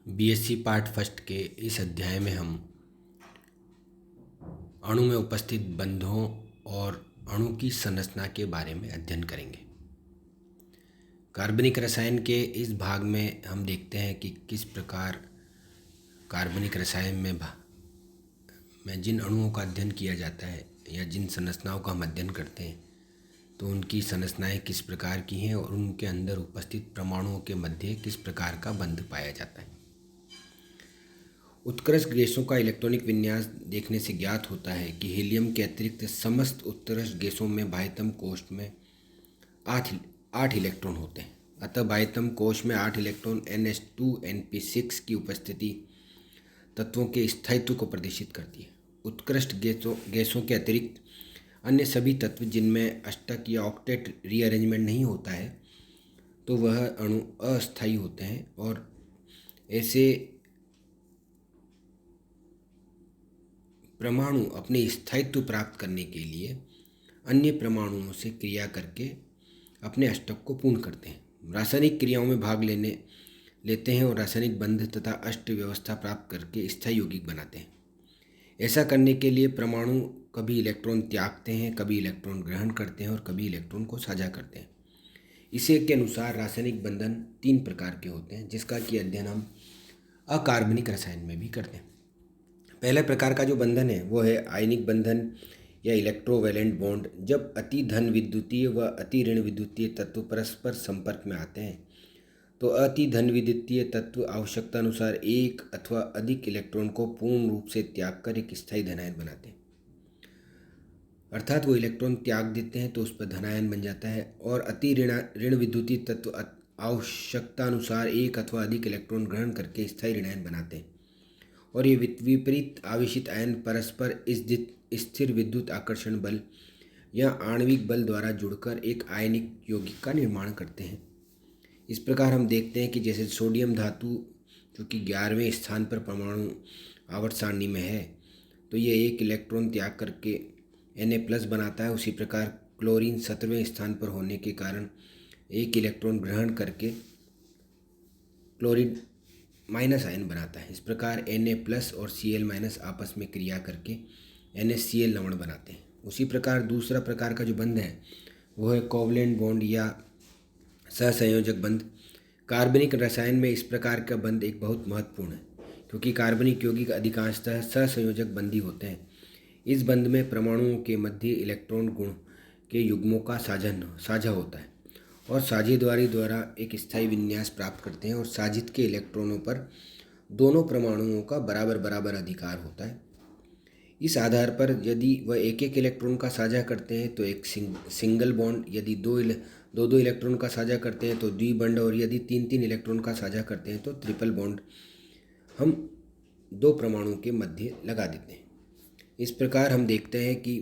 BSc part first के इस अध्याय में हम अणु में उपस्थित बंधों और अणु की संरचना के बारे में अध्ययन करेंगे। कार्बनिक रसायन के इस भाग में हम देखते हैं कि किस प्रकार कार्बनिक रसायन में जिन अणुओं का अध्ययन किया जाता है या जिन संरचनाओं का हम अध्ययन करते हैं तो उनकी संरचनाएं किस प्रकार की हैं और उनके अंदर उपस्थित परमाणुओं के मध्य किस प्रकार का बंध पाया जाता है। उत्कृष्ट गैसों का इलेक्ट्रॉनिक विन्यास देखने से ज्ञात होता है कि हीलियम के अतिरिक्त समस्त उत्कृष्ट गैसों में बाह्यतम कोश में आठ इलेक्ट्रॉन होते हैं। अतः बाह्यतम कोश में 8 इलेक्ट्रॉन NH2 NP6 की उपस्थिति तत्वों के स्थायित्व को प्रदर्शित करती है। उत्कृष्ट गैसों के अतिरिक्त अन्य सभी तत्व जिनमें अष्टक या ऑक्टेट रीअरेंजमेंट नहीं होता है तो वह अणु अस्थायी होते हैं और ऐसे परमाणु अपने स्थायित्व प्राप्त करने के लिए अन्य परमाणुओं से क्रिया करके अपने अष्टक को पूर्ण करते हैं। रासायनिक क्रियाओं में भाग लेते हैं और रासायनिक बंध तथा अष्ट व्यवस्था प्राप्त करके स्थायी यौगिक बनाते हैं। ऐसा करने के लिए परमाणु कभी इलेक्ट्रॉन त्यागते हैं, कभी इलेक्ट्रॉन ग्रहण करते हैं और कभी इलेक्ट्रॉन को साझा करते हैं। इसी के अनुसार रासायनिक बंधन 3 प्रकार के होते हैं जिसका कि अध्ययन हम अकार्बनिक रसायन में भी करते हैं। पहले प्रकार का जो बंधन है वो है आयनिक बंधन या इलेक्ट्रोवैलेंट बॉन्ड। जब अति धन विद्युतीय व अति ऋण विद्युतीय तत्व परस्पर संपर्क में आते हैं तो अति धन विद्युतीय तत्व आवश्यकता अनुसार एक अथवा अधिक इलेक्ट्रॉन को पूर्ण रूप से त्याग कर एक स्थायी धनायन बनाते हैं। अर्थात वो इलेक्ट्रॉन त्याग देते हैं तो उस पर धनायन बन जाता है। और अति ऋण विद्युतीय तत्व आवश्यकता अनुसार एक अथवा अधिक इलेक्ट्रॉन ग्रहण करके स्थायी ऋणायन बनाते हैं और ये विपरीत आवेशित आयन परस्पर स्थिर विद्युत आकर्षण बल या आणविक बल द्वारा जुड़कर एक आयनिक यौगिक का निर्माण करते हैं। इस प्रकार हम देखते हैं कि जैसे सोडियम धातु जो कि 11वें स्थान पर परमाणु आवर्त सारणी में है तो ये एक इलेक्ट्रॉन त्याग करके Na+ बनाता है। उसी प्रकार क्लोरीन 17वें स्थान पर होने के कारण एक इलेक्ट्रॉन ग्रहण करके क्लोरीन माइनस आयन बनाता है। इस प्रकार Na+ और Cl- आपस में क्रिया करके NaCl लवण बनाते हैं। उसी प्रकार दूसरा प्रकार का जो बंध है वो है कोवलेंट बॉन्ड या सहसंयोजक बंध। कार्बनिक रसायन में इस प्रकार का बंध एक बहुत महत्वपूर्ण है क्योंकि कार्बनिक यौगिक अधिकांशतः सहसंयोजक बंधी होते हैं। इस बंध में परमाणुओं के मध्य इलेक्ट्रॉन गुण के युग्मों का साझा होता है और साझेदारी द्वारा एक स्थायी विन्यास प्राप्त करते हैं और साझित के इलेक्ट्रॉनों पर दोनों परमाणुओं का बराबर बराबर अधिकार होता है। इस आधार पर यदि वह एक एक इलेक्ट्रॉन का साझा करते हैं तो एक सिंगल बॉन्ड, यदि दो इलेक्ट्रॉन का साझा करते हैं तो द्विबंध और यदि 3 इलेक्ट्रॉन का साझा करते हैं तो ट्रिपल बॉन्ड हम दो परमाणुओं के मध्य लगा देते हैं। इस प्रकार हम देखते हैं कि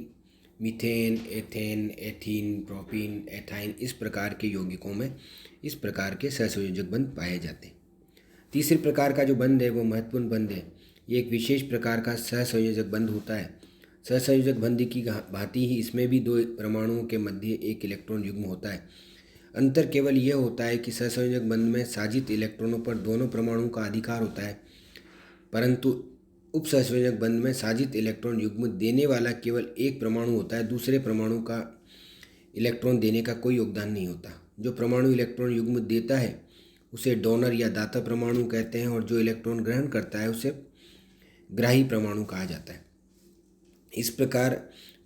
methane, ethane, ethene, propene, ethyne इस प्रकार के यौगिकों में इस प्रकार के सहसंयोजक बंध पाए जाते हैं। तीसरे प्रकार का जो बंध है वो महत्वपूर्ण बंध है। ये एक विशेष प्रकार का सहसंयोजक बंध होता है। सहसंयोजक बंध की भांति ही इसमें भी 2 परमाणुओं के मध्य एक इलेक्ट्रॉन युग्म होता है। अंतर केवल यह होता है कि सहसंयोजक बंध में साजित इलेक्ट्रॉनों पर दोनों परमाणुओं का अधिकार होता है, परंतु उपसहसंयोजक बंध में साजित इलेक्ट्रॉन युग्म देने वाला केवल एक परमाणु होता है। दूसरे परमाणु का इलेक्ट्रॉन देने का कोई योगदान नहीं होता। जो परमाणु इलेक्ट्रॉन युग्म देता है उसे डोनर या दाता परमाणु कहते हैं और जो इलेक्ट्रॉन ग्रहण करता है उसे ग्राही परमाणु कहा जाता है। इस प्रकार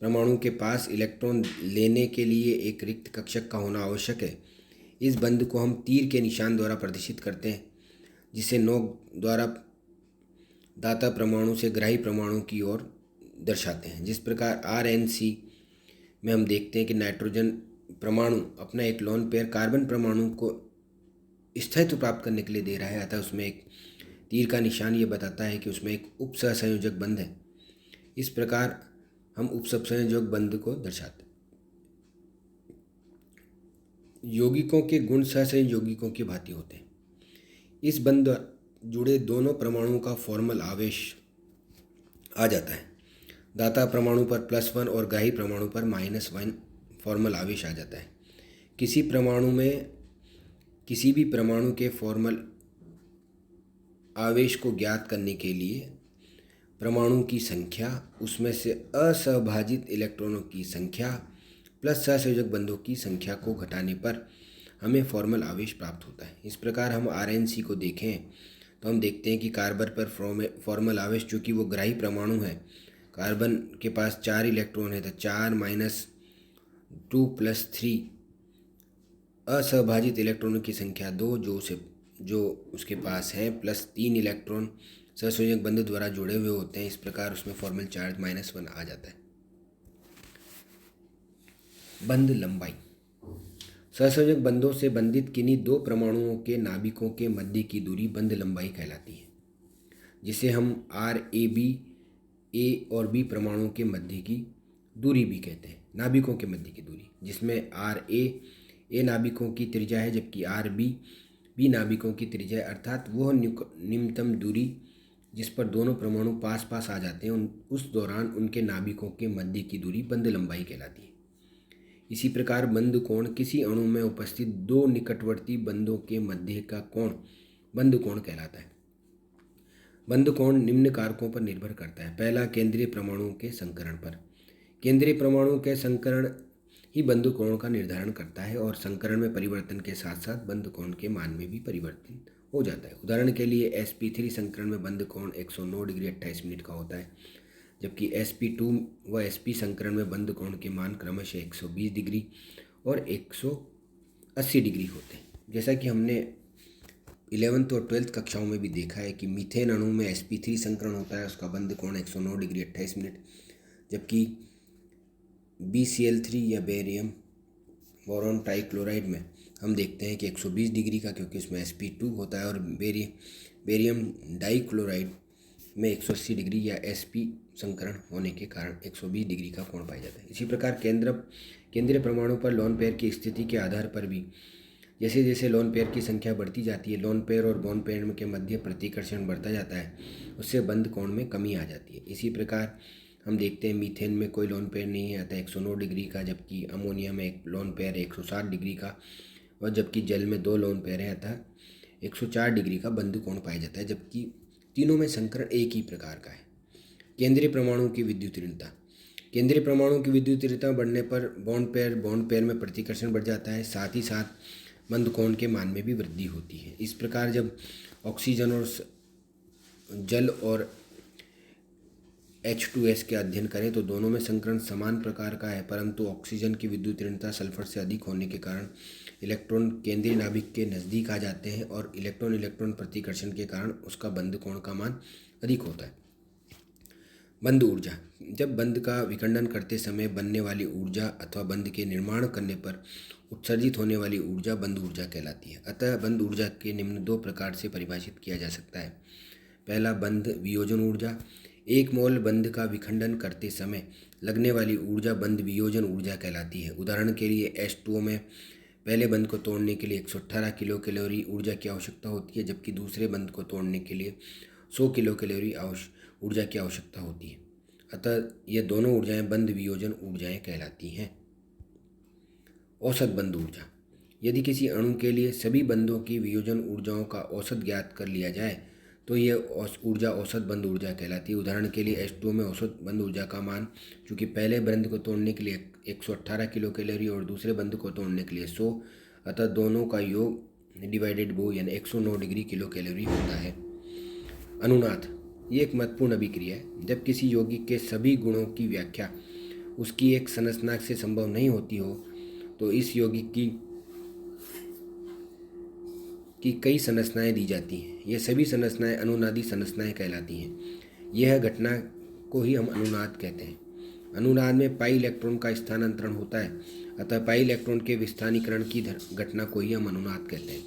परमाणु के पास इलेक्ट्रॉन लेने के लिए एक रिक्त कक्षक का होना आवश्यक है। इस बंध को हम तीर के निशान द्वारा प्रदर्शित करते हैं जिसे नोक द्वारा दाता परमाणु से ग्राही परमाणु की ओर दर्शाते हैं। जिस प्रकार RNC में हम देखते हैं कि नाइट्रोजन परमाणु अपना एक लोन पेयर कार्बन परमाणु को स्थायित्व प्राप्त करने के लिए दे रहा है, अतः उसमें एक तीर का निशान ये बताता है कि उसमें एक उपसहसंयोजक बंध है। इस प्रकार हम उपसहसंयोजक बंध को दर्शाते हैं। यौगिकों के गुण सहसंयोजक यौगिकों की भांति होते हैं। इस बंध जुड़े दोनों परमाणुओं का फॉर्मल आवेश आ जाता है। दाता परमाणु पर +1 और ग्राही परमाणु पर -1 फॉर्मल आवेश आ जाता है। किसी भी परमाणु के फॉर्मल आवेश को ज्ञात करने के लिए परमाणु की संख्या, उसमें से असहभाजित इलेक्ट्रॉनों की संख्या प्लस सहसंयोजक बंधों की संख्या को घटाने पर हमें फॉर्मल आवेश प्राप्त होता है। इस प्रकार हम RNC को देखें तो हम देखते हैं कि कार्बन पर फॉर्मल आवेश, चूँकि वो ग्राही परमाणु है, कार्बन के पास 4 इलेक्ट्रॉन है तो 4 - 2 + 3, असहभाजित इलेक्ट्रॉनों की संख्या 2 जो उसके पास है, प्लस 3 इलेक्ट्रॉन सहसंयोजक बंध द्वारा जुड़े हुए होते हैं। इस प्रकार उसमें फॉर्मल चार्ज -1 आ जाता है। बंध लंबाई। सहसंयोजक बंधों से बंधित किन्हीं दो परमाणुओं के नाभिकों के मध्य की दूरी बंध लंबाई कहलाती है, जिसे हम RAB, A और B परमाणुओं के मध्य की दूरी भी कहते हैं। नाभिकों के मध्य की दूरी, जिसमें A नाभिकों की त्रिज्या है जबकि RB B नाभिकों की त्रिज्या है, अर्थात वह निम्नतम दूरी जिस पर दोनों परमाणु पास पास आ जाते हैं उस दौरान उनके नाभिकों के मध्य की दूरी बंध लंबाई कहलाती है। इसी प्रकार बंध कोण किसी अणु में उपस्थित दो निकटवर्ती बंधों के मध्य का कोण बंध कोण कहलाता है। बंध कोण निम्न कारकों पर निर्भर करता है। पहला, केंद्रीय परमाणुओं के संकरण पर। केंद्रीय परमाणु के संकरण ही बंध कोण का निर्धारण करता है और संकरण में परिवर्तन के साथ साथ बंध कोण के मान में भी परिवर्तन हो जाता है। उदाहरण के लिए sp3 संकरण में बंध कोण 109 डिग्री 28 मिनट का होता है, जबकि sp2 व sp संकरण में बंध कोण के मान क्रमशः 120 डिग्री और 180 डिग्री होते हैं। जैसा कि हमने 11th और 12th कक्षाओं में भी देखा है कि मीथेन अणु में sp3 संकरण होता है, उसका बंध कोण 109 डिग्री 28 मिनट, जबकि BCl3 या बेरियम बोरॉन ट्राइक्लोराइड में हम देखते हैं कि 120 डिग्री का, क्योंकि इसमें sp2 होता है, और बेरियम डाइक्लोराइड में 180 डिग्री या sp संकरण होने के कारण 120 डिग्री का कोण पाया जाता है। इसी प्रकार केंद्रीय परमाणु पर लोन पेयर की स्थिति के आधार पर भी जैसे जैसे लोन पेयर की संख्या बढ़ती जाती है, लोन पेयर और बॉन्ड पेयर के मध्य प्रतिकर्षण बढ़ता जाता है, उससे बंध कोण में कमी आ जाती है। इसी प्रकार हम देखते हैं मीथेन में कोई लोन पेयर नहीं आता 109 डिग्री का, जबकि अमोनिया में एक लोन पेयर 160 डिग्री का, और जबकि जल में 2 लोन पेयर है अतः 104 डिग्री का बंध कोण पाया जाता है, जबकि तीनों में संकरण एक ही प्रकार का है। केंद्रीय परमाणु की विद्युत ऋणता। केंद्रीय परमाणु की विद्युत ऋणता बढ़ने पर बॉन्ड पेयर में प्रतिकर्षण बढ़ जाता है, साथ ही साथ बंध कोण के मान में भी वृद्धि होती है। इस प्रकार जब ऑक्सीजन और जल और H2S के अध्ययन करें तो दोनों में संकरण समान प्रकार का है, परंतु ऑक्सीजन की विद्युत ऋणता सल्फर से अधिक होने के कारण इलेक्ट्रॉन केंद्रीय नाभिक के नज़दीक आ जाते हैं और इलेक्ट्रॉन प्रतिकर्षण के कारण उसका बंध कोण का मान अधिक होता है। बंध ऊर्जा। जब बंध का विखंडन करते समय बनने वाली ऊर्जा अथवा बंध के निर्माण करने पर उत्सर्जित होने वाली ऊर्जा बंध ऊर्जा कहलाती है। अतः बंध ऊर्जा के निम्न 2 प्रकार से परिभाषित किया जा सकता है। पहला, बंध वियोजन ऊर्जा। 1 मोल बंध का विखंडन करते समय लगने वाली ऊर्जा बंध वियोजन ऊर्जा कहलाती है। उदाहरण के लिए H2O में पहले बंध को तोड़ने के लिए 118 किलो कैलोरी ऊर्जा की आवश्यकता होती है, जबकि दूसरे बंध को तोड़ने के लिए 100 किलो कैलोरी ऊर्जा की आवश्यकता होती है। अतः ये दोनों ऊर्जाएं बंध वियोजन ऊर्जाएं कहलाती हैं। औसत बंध ऊर्जा। यदि किसी अणु के लिए सभी बंधों की वियोजन ऊर्जाओं का औसत ज्ञात कर लिया जाए तो यह ऊर्जा औसत बंध ऊर्जा कहलाती है। उदाहरण के लिए H2O में औसत बंध ऊर्जा का मान, चूँकि पहले बंध को तोड़ने के लिए 118 किलो कैलोरी और दूसरे बंध को तोड़ने के लिए 100, अतः दोनों का योग डिवाइडेड बाय यानी 109 डिग्री किलो कैलोरी होता है। अनुनाद। ये एक महत्वपूर्ण अभिक्रिया है। जब किसी यौगिक के सभी गुणों की व्याख्या उसकी एक संरचना से संभव नहीं होती हो तो इस यौगिक की कई संरचनाएं दी जाती हैं। ये सभी संरचनाएं अनुनादी संरचनाएं कहलाती हैं। यह घटना को ही हम अनुनाद कहते हैं। अनुनाद में पाई इलेक्ट्रॉन का स्थानांतरण होता है, अतः पाई इलेक्ट्रॉन के विस्थानीकरण की घटना को ही हम अनुनाद कहते हैं।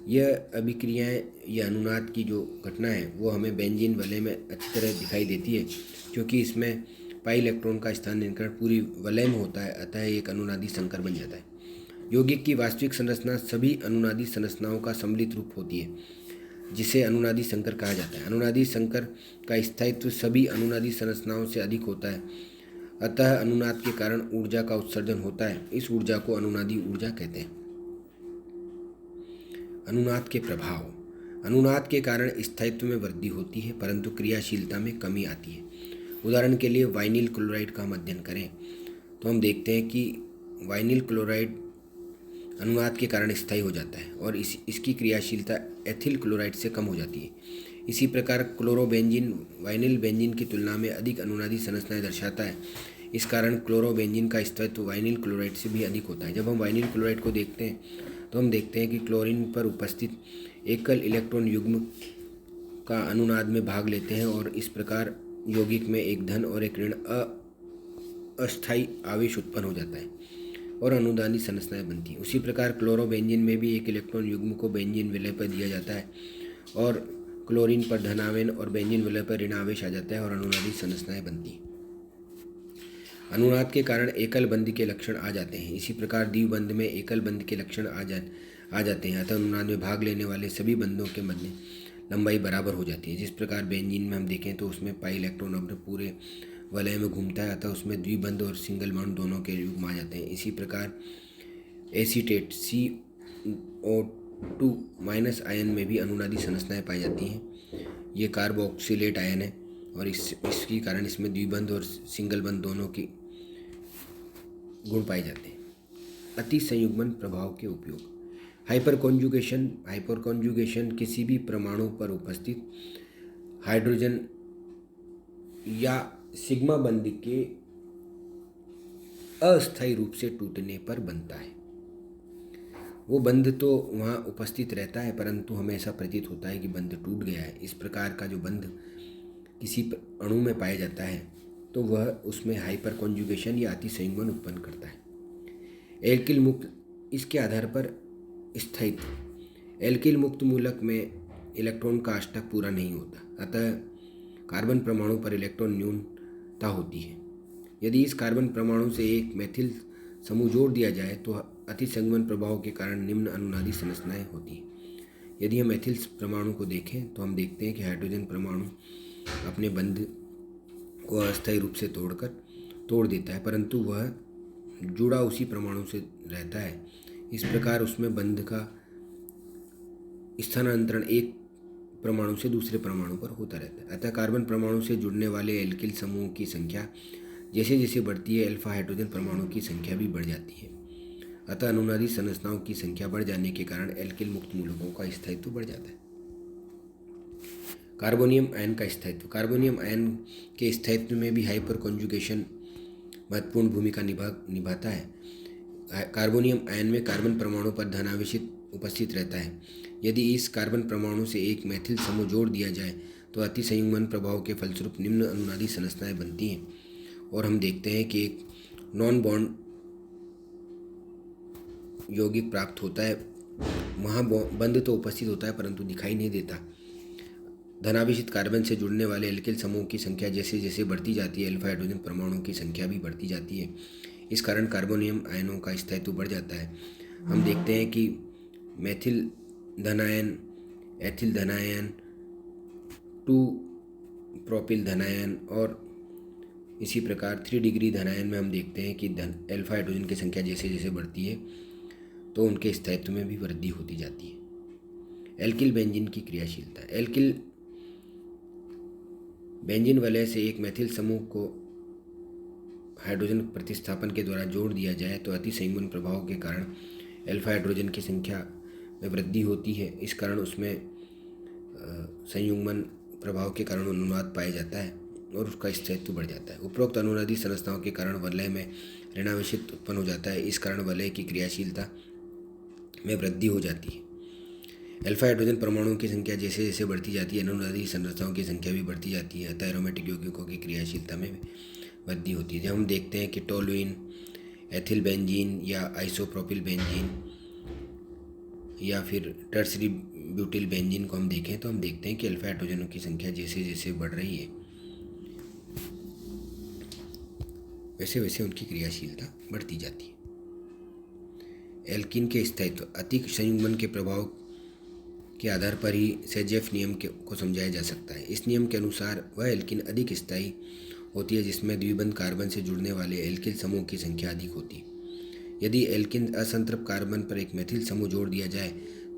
यह अभिक्रियाएं या अनुनाद की जो घटना है वो हमें बेंजीन वलय में अच्छी तरह दिखाई देती है, क्योंकि इसमें पाई इलेक्ट्रॉन का स्थानांतरण पूरी वलय में होता है, अतः एक अनुनादी संकर बन जाता है। यौगिक की वास्तविक संरचना सभी अनुनादी संरचनाओं का सम्मिलित रूप होती है, जिसे अनुनादी संकर कहा जाता है। अनुनादी संकर का स्थायित्व सभी अनुनादी संरचनाओं से अधिक होता है, अतः अनुनाद के कारण ऊर्जा का उत्सर्जन होता है। इस ऊर्जा को अनुनादी ऊर्जा कहते हैं। अनुनाद के प्रभाव। अनुनाद के कारण स्थायित्व में वृद्धि होती है परंतु क्रियाशीलता में कमी आती है। उदाहरण के लिए वाइनिल क्लोराइड का हम अध्ययन करें तो हम देखते हैं कि वाइनिल क्लोराइड अनुनाद के कारण स्थायी हो जाता है और इसकी क्रियाशीलता एथिल क्लोराइड से कम हो जाती है। इसी प्रकार क्लोरोबेंजीन वाइनिल बेंजीन की तुलना में अधिक अनुनादी संरचनाएं दर्शाता है। इस कारण क्लोरोबेंजीन का स्थायित्व वाइनिल क्लोराइड से भी अधिक होता है। जब हम वाइनिल क्लोराइड को देखते हैं तो हम देखते हैं कि क्लोरीन पर उपस्थित एकल इलेक्ट्रॉन युग्म का अनुनाद में भाग लेते हैं और इस प्रकार यौगिक में एक धन और एक ऋण अस्थायी आवेश उत्पन्न हो जाता है और अनुनादी संरचनाएं बनती हैं। उसी प्रकार क्लोरोबेंजीन में भी एक इलेक्ट्रॉन युग्म को बेंजीन विलय पर दिया जाता है और क्लोरीन पर धनावेश और बेंजीन विलय पर ऋण आवेश आ जाता है और अनुनादी संरचनाएं बनती हैं। अनुनाद के कारण एकल बंध के लक्षण आ जाते हैं। इसी प्रकार द्विबंध में एकल बंध के लक्षण आ जाते हैं। अतः अनुनाद में भाग लेने वाले सभी बंधों के मध्य लंबाई बराबर हो जाती है। जिस प्रकार बेंजीन में हम देखें तो उसमें पाई इलेक्ट्रॉन अवृ पूरे वलय में घूमता है, अतः उसमें द्विबंध और सिंगल बॉन्ड दोनों के युग्म आ जाते हैं। इसी प्रकार एसीटेट CO2 माइनस आयन में भी अनुनादी संरचनाएं पाई जाती हैं। ये कार्बोक्सिलेट आयन है और इसके कारण इसमें द्विबंध और सिंगल बंध दोनों की गुण पाए जाते हैं। अति संयुग्मन प्रभाव के उपयोग। हाइपर कॉन्जुगेशन किसी भी परमाणु पर उपस्थित हाइड्रोजन या सिग्मा बंध के अस्थायी रूप से टूटने पर बनता है। वो बंध तो वहाँ उपस्थित रहता है परंतु हमें ऐसा प्रतीत होता है कि बंध टूट गया है। इस प्रकार का जो बंध किसी अणु में पाया जाता है तो वह उसमें हाइपर कॉन्जुगेशन या अति संयुग्मन उत्पन्न करता है। एल्किल मुक्त इसके आधार पर स्थायित्व। एल्किल मुक्त मूलक में इलेक्ट्रॉन का अष्टक पूरा नहीं होता, अतः कार्बन परमाणु पर इलेक्ट्रॉन न्यूनता होती है। यदि इस कार्बन परमाणु से एक मेथिल समूह जोड़ दिया जाए तो अति संयुग्मन प्रभाव के कारण निम्न अनुनादी संरचनाएं होती हैं। यदि हम मेथिल परमाणु को देखें तो हम देखते हैं कि हाइड्रोजन परमाणु अपने बंध को अस्थायी रूप से तोड़ देता है परंतु वह जुड़ा उसी परमाणु से रहता है। इस प्रकार उसमें बंध का स्थानांतरण एक परमाणु से दूसरे परमाणु पर होता रहता है। अतः कार्बन परमाणु से जुड़ने वाले एल्किल समूह की संख्या जैसे जैसे बढ़ती है अल्फा हाइड्रोजन परमाणु की संख्या भी बढ़ जाती है। अतः अनुनादी संरचनाओं की संख्या बढ़ जाने के कारण एल्किल मुक्त मूलकों का स्थायित्व बढ़ जाता है। कार्बोनियम आयन का स्थायित्व। कार्बोनियम आयन के स्थायित्व में भी हाइपर कॉन्जुगेशन महत्वपूर्ण भूमिका निभाता है। कार्बोनियम आयन में कार्बन परमाणु पर धनावेशित उपस्थित रहता है। यदि इस कार्बन परमाणु से एक मेथिल समूह जोड़ दिया जाए तो अति संयुग्मन प्रभाव के फलस्वरूप निम्न अनुनादी संरचनाएं बनती हैं और हम देखते हैं कि एक नॉन बॉन्ड यौगिक प्राप्त होता है। वहाँ बंध तो उपस्थित होता है परंतु दिखाई नहीं देता। धनावेशित कार्बन से जुड़ने वाले एल्किल समूह की संख्या जैसे जैसे बढ़ती जाती है अल्फा हाइड्रोजन परमाणुओं की संख्या भी बढ़ती जाती है। इस कारण कार्बोनियम आयनों का स्थायित्व बढ़ जाता है। हम देखते हैं कि मेथिल धनायन, एथिल धनायन, 2 प्रोपिल धनायन और इसी प्रकार 3 डिग्री धनायन में हम देखते हैं कि अल्फा हाइड्रोजन की संख्या जैसे जैसे बढ़ती है तो उनके स्थायित्व में भी वृद्धि होती जाती है। एल्किल बेंजीन की क्रियाशीलता। एल्किल बेंजीन वलय से एक मेथिल समूह को हाइड्रोजन प्रतिस्थापन के द्वारा जोड़ दिया जाए तो अति संयुग्मन प्रभाव के कारण अल्फा हाइड्रोजन की संख्या में वृद्धि होती है। इस कारण उसमें संयुग्मन प्रभाव के कारण अनुनाद पाया जाता है और उसका स्थायित्व बढ़ जाता है। उपरोक्त अनुनादी संरचनाओं के कारण वलय में ऋणावेशित उत्पन्न हो जाता है। इस कारण वलय की क्रियाशीलता में वृद्धि हो जाती है। अल्फा हाइड्रोजन परमाणुओं की संख्या जैसे जैसे बढ़ती जाती है अनुनादी संरचनाओं की संख्या भी बढ़ती जाती है। अतः एरोमेटिक यौगिकों की क्रियाशीलता में वृद्धि होती है। जब हम देखते हैं कि टोलुइन, एथिल बेंजीन या आइसोप्रोपिल बेंजीन या फिर टर्सरी ब्यूटिल बेंजीन को हम देखें तो हम देखते हैं कि अल्फा हाइड्रोजनों की संख्या जैसे जैसे बढ़ रही है वैसे वैसे उनकी क्रियाशीलता बढ़ती जाती है। एल्कीन के स्थायित्व। अति संयुग्मन के प्रभाव के आधार पर ही सेजेफ नियम को समझाया जा सकता है। इस नियम के अनुसार वह एल्कीन अधिक स्थायी होती है जिसमें द्विबंध कार्बन से जुड़ने वाले एल्किल समूह की संख्या अधिक होती है। यदि एल्कीन असंतृप्त कार्बन पर एक मेथिल समूह जोड़ दिया जाए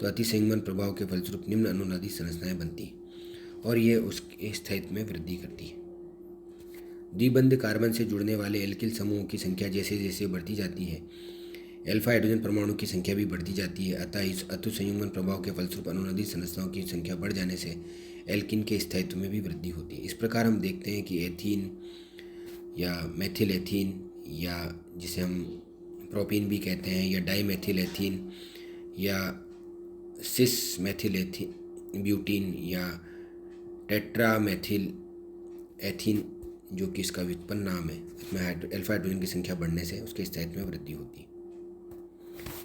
तो अतिसंयुग्मन प्रभाव के फलस्वरूप निम्न अनुनादी संरचनाएं बनती हैं और ये उसके स्थायित्व में वृद्धि करती है। द्विबंध कार्बन से जुड़ने वाले एल्किल समूहों की संख्या जैसे जैसे बढ़ती जाती है, अल्फा हाइड्रोजन परमाणु की संख्या भी बढ़ती जाती है। अतः इस अतिसंयुग्मन प्रभाव के फलस्वरूप अनुनादी संरचनाओं की संख्या बढ़ जाने से एल्किन के स्थायित्व में भी वृद्धि होती है। इस प्रकार हम देखते हैं कि एथीन या मेथिल एथीन, या जिसे हम प्रोपीन भी कहते हैं, या डाईमेथिल एथीन, या सिस मेथिल एथीन ब्यूटीन, या टेट्रामेथिल एथीन, जो कि इसका व्युत्पन्न नाम है, इसमें अल्फा हाइड्रोजन की संख्या बढ़ने से उसके स्थायित्व में वृद्धि होती है।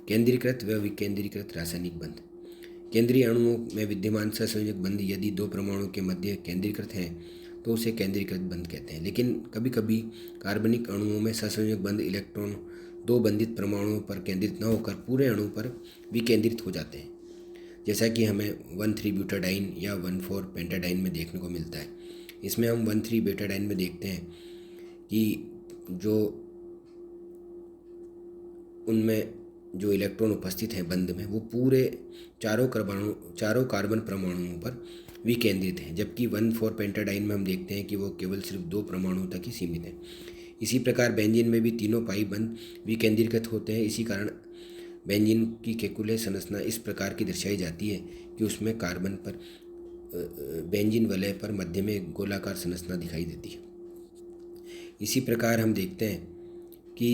केंद्रीकृत व विकेंद्रीकृत रासायनिक बंध। केंद्रीय अणुओं में विद्यमान सहसंयोजक बंध यदि दो परमाणुओं के मध्य केंद्रीकृत हैं तो उसे केंद्रीकृत बंध कहते हैं। लेकिन कभी कभी कार्बनिक अणुओं में सहसंयोजक बंध इलेक्ट्रॉन दो बंधित परमाणुओं पर केंद्रित न होकर पूरे अणु पर विकेंद्रित हो जाते हैं, जैसा कि हमें 1,3-ब्यूटाडाइन या 1,4-पेंटाडाइन में देखने को मिलता है। इसमें हम 1,3-बेटाडाइन में देखते हैं कि उनमें जो इलेक्ट्रॉन उपस्थित हैं बंध में, वो पूरे चारों कार्बन परमाणुओं पर विकेंद्रित हैं, जबकि 1,4-पेंटाडाइन में हम देखते हैं कि वो केवल सिर्फ दो परमाणुओं तक ही सीमित हैं। इसी प्रकार बेंजीन में भी तीनों पाई बंध विकेंद्रीकृत होते हैं। इसी कारण बेंजीन की केकुले संरचना इस प्रकार की दर्शाई जाती है कि उसमें कार्बन पर बेंजीन वलय पर मध्य में एक गोलाकार संरचना दिखाई देती है। इसी प्रकार हम देखते हैं कि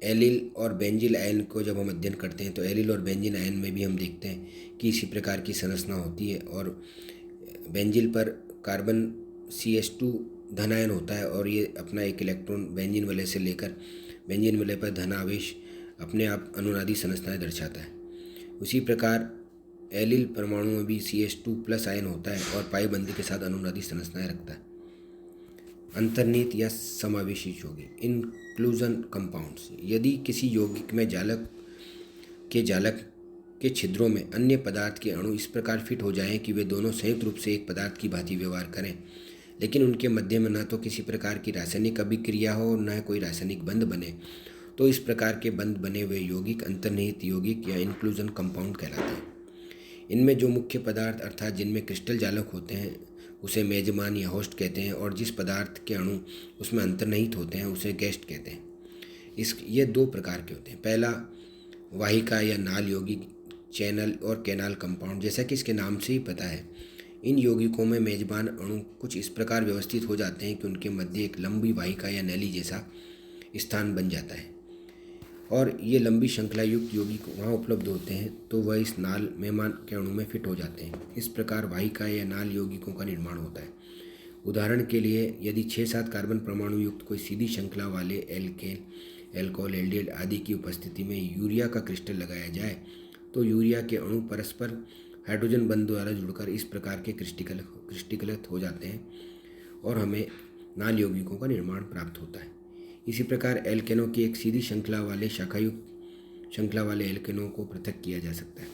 एलिल और बेंजील आयन को जब हम अध्ययन करते हैं तो एलिल और बेंजीन आयन में भी हम देखते हैं कि इसी प्रकार की संरचना होती है, और बेंजील पर कार्बन CH2 धनायन होता है और ये अपना एक इलेक्ट्रॉन बेंजीन वलय से लेकर बेंजीन वलय पर धन आवेश अपने आप अनुनादी संरचनाएं दर्शाता है। उसी प्रकार एलिल परमाणु में भी CH2+ आयन होता है और पाई बंध के साथ अनुनादी संरचनाएं रखता है। अंतर्निहित या समावेशी यौगिक, इंक्लूजन कंपाउंड्स। यदि किसी यौगिक में जालक के छिद्रों में अन्य पदार्थ के अणु इस प्रकार फिट हो जाएं कि वे दोनों संयुक्त रूप से एक पदार्थ की भांति व्यवहार करें, लेकिन उनके मध्य में न तो किसी प्रकार की रासायनिक अभिक्रिया हो न कोई रासायनिक बंध बने, तो इस प्रकार के बंध बने हुए यौगिक अंतर्निहित यौगिक या इंक्लूजन कंपाउंड कहलाते हैं। इनमें जो मुख्य पदार्थ अर्थात जिनमें क्रिस्टल जालक होते हैं उसे मेजबान या होस्ट कहते हैं, और जिस पदार्थ के अणु उसमें अंतर्निहित होते हैं उसे गेस्ट कहते हैं। ये दो प्रकार के होते हैं। पहला वाहिका या नाल यौगिक, चैनल और कैनाल कंपाउंड। जैसा कि इसके नाम से ही पता है, इन यौगिकों में मेजबान अणु कुछ इस प्रकार व्यवस्थित हो जाते हैं कि उनके मध्य एक लंबी वाहिका या नली जैसा स्थान बन जाता है, और ये लंबी श्रृंखला युक्त यौगिक वहाँ उपलब्ध होते हैं तो वह इस नाल मेहमान के अणु में फिट हो जाते हैं। इस प्रकार वाहिका या नाल यौगिकों का निर्माण होता है। उदाहरण के लिए यदि 6-7 कार्बन परमाणु युक्त कोई सीधी श्रृंखला वाले एल्केन, एल्कोहल, एल्डिहाइड आदि की उपस्थिति में यूरिया का क्रिस्टल लगाया जाए तो यूरिया के अणु परस्पर हाइड्रोजन बंध द्वारा जुड़कर इस प्रकार के क्रिस्टलीकृत हो जाते हैं और हमें नाल यौगिकों का निर्माण प्राप्त होता है। इसी प्रकार एल्केनों की एक सीधी श्रृंखला वाले शाखायुक्त श्रृंखला वाले एल्केनों को पृथक किया जा सकता है।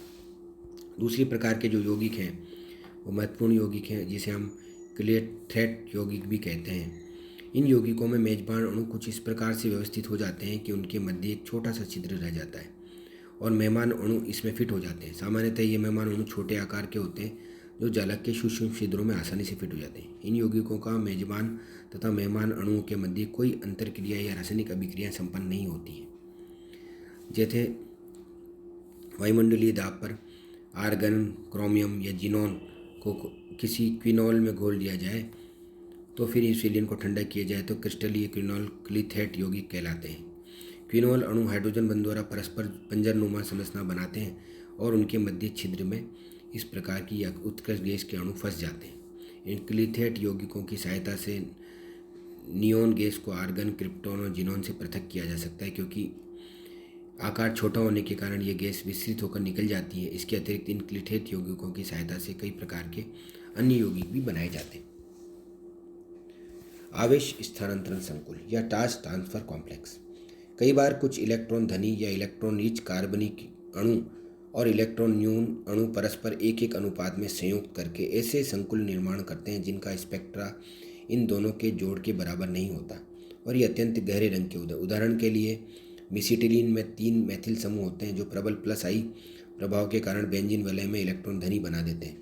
दूसरी प्रकार के जो यौगिक हैं वो महत्वपूर्ण यौगिक हैं, जिसे हम क्लेथेट यौगिक भी कहते हैं। इन यौगिकों में मेजबान अणु कुछ इस प्रकार से व्यवस्थित हो जाते हैं कि उनके मध्य एक छोटा सा छिद्र रह जाता है और मेहमान अणु इसमें फिट हो जाते हैं। सामान्यतः ये मेहमान अणु छोटे आकार के होते हैं जो जालक के सूक्ष्म छिद्रों में आसानी से फिट हो जाते हैं। इन यौगिकों का मेजबान तथा मेहमान अणुओं के मध्य कोई अंतरक्रिया या रासायनिक अभिक्रिया संपन्न नहीं होती है। जैसे वायुमंडलीय दाब पर आर्गन, क्रोमियम या जिनोन को किसी क्विनॉल में घोल दिया जाए तो फिर इस विलयन को ठंडा किया जाए तो क्रिस्टलीय क्विनॉल क्लीथेट यौगिक कहलाते हैं। क्विनॉल अणु हाइड्रोजन बंध द्वारा परस्पर पंजरनुमा संरचना बनाते हैं और उनके मध्य छिद्र में इस प्रकार की या उत्कृष्ट गैस के अणु फंस जाते हैं। इन क्लीथेट यौगिकों की सहायता से नियोन गैस को आर्गन, क्रिप्टॉन और जिनोन से पृथक किया जा सकता है, क्योंकि आकार छोटा होने के कारण ये गैस विस्तृत होकर निकल जाती है। इसके अतिरिक्त इन क्लीथेट यौगिकों की सहायता से कई प्रकार के अन्य यौगिक भी बनाए जाते हैं। आवेश स्थानांतरण संकुल या टास्क ट्रांसफर कॉम्प्लेक्स। कई बार कुछ इलेक्ट्रॉन धनी या इलेक्ट्रॉन रिच कार्बनिक अणु और इलेक्ट्रॉन न्यून अणु परस्पर एक एक अनुपात में संयुक्त करके ऐसे संकुल निर्माण करते हैं जिनका स्पेक्ट्रा इन दोनों के जोड़ के बराबर नहीं होता और ये अत्यंत गहरे रंग के होते हैं। उदाहरण के लिए मिसिटिलीन में 3 मेथिल समूह होते हैं जो प्रबल +I प्रभाव के कारण बेंजीन वलय में इलेक्ट्रॉन धनी बना देते हैं।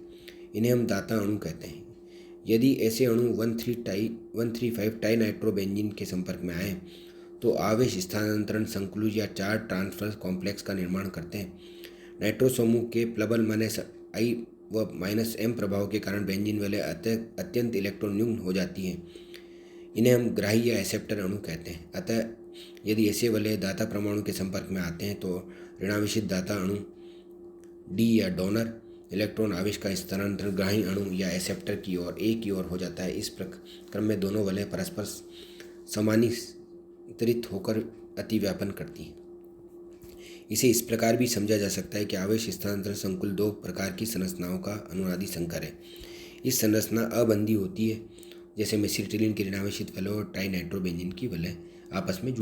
इन्हें हम दाता अणु कहते हैं। यदि ऐसे अणु 135 टाई नाइट्रोबेंजीन के संपर्क में आए तो आवेश स्थानांतरण संकुल या चार्ज ट्रांसफर कॉम्प्लेक्स का निर्माण करते हैं। नाइट्रो समूह के प्लबल -I व -M प्रभाव के कारण बेंजीन वलय अत्यंत इलेक्ट्रॉन युग्म हो जाती है। इन्हें हम ग्राही या एक्सेप्टर अणु कहते हैं। अतः यदि ऐसे वलय दाता परमाणु के संपर्क में आते हैं तो ऋणावेशित दाता अणु D या डोनर इलेक्ट्रॉन आवेश का स्थानांतरण ग्राही अणु या एक्सेप्टर की ओर A की ओर हो जाता है। इस क्रम में दोनों वलय परस्पर समानांतरित होकर अतिव्यापन करती हैं। इसे इस प्रकार भी समझा जा सकता है कि आवेश स्थानांतरण संकुल दो प्रकार की संरचनाओं का अनुनादी संकर है। इस संरचना अबंधी होती है, जैसे मेसिटिलीन के ऋणावेशित वलय और ट्राई नाइट्रोबेंजीन की वलय आपस में